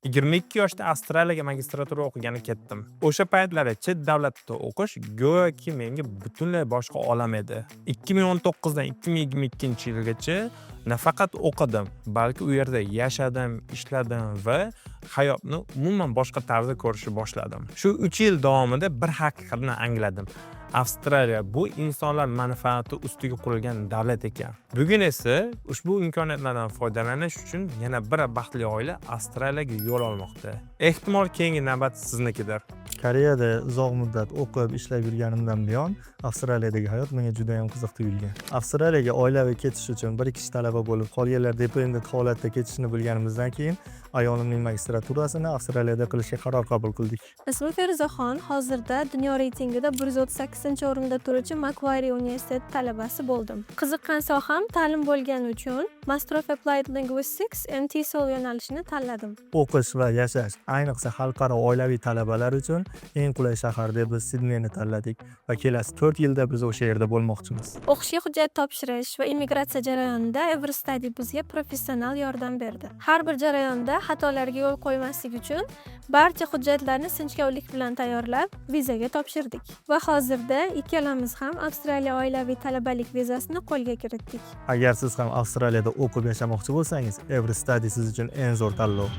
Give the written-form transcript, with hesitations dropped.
22 yoshda Avstraliyaga magistratura o'qigani ketdim. O'sha paytlari chet davlatda o'qish go'yoki menga butunlay boshqa olam edi. 2019 dan 2022-yilgacha nafaqat o'qidim, balki u yerda yashadim, ishladim va hayotni umuman boshqa tarzda ko'rishni boshladim. Shu 3 yil davomida bir haqiqatni angladim. Avstraliya bu insonlar manfaati ustiga qurilgan davlat ekan. Bugun esa ushbu imkoniyatlardan foydalanish uchun yana bir baxtli oila Avstraliyaga yo'l olmoqda. Ehtimol keyingi navbat siznikidir. Koreyada uzoq muddat o'qib, ishlab yurganimdan buyon Avstraliyadagi hayot menga juda ham qiziq tuyulgan. Avstraliyaga oilaviy ketish uchun bir kishi talaba bo'lib, qolganlar dependent holatda ketishni bilganimizdan keyin ayolimning magistraturasini Avstraliyada qilishga qaror qabul qildik. Ismim Feruzaxon, hozirda dunyo reytingida 138-o'rinda turuvchi Macquarie universiteti talabasi bo'ldim. Qiziqqan soham ta'lim bo'lgani uchun Master of Applied Linguistics and TESOL yo'nalishini tanladim. O'qish va yashash, ayniqsa xalqaro oilaviy talabalar uchun eng qulay shahar deb biz Sidneyni tanladik va kelasi 4 yilda biz o'sha yerda bo'lmoqchimiz. O'qishga hujjat topshirish va immigratsiya jarayonida Everstudy bizga professional yordam berdi. Har bir jarayonda xatolarga yo'l qo'ymaslik uchun barcha hujjatlarni sinchkovlik bilan tayyorlab, vizaga topshirdik. Va hozirda ikkalamiz ham Avstraliya oilaviy talabalik vizasini qo'lga kiritdik. Agar siz ham Avstraliyada o'qib yashamoqchi bo'lsangiz, Everstudy siz uchun eng zo'r tanlov.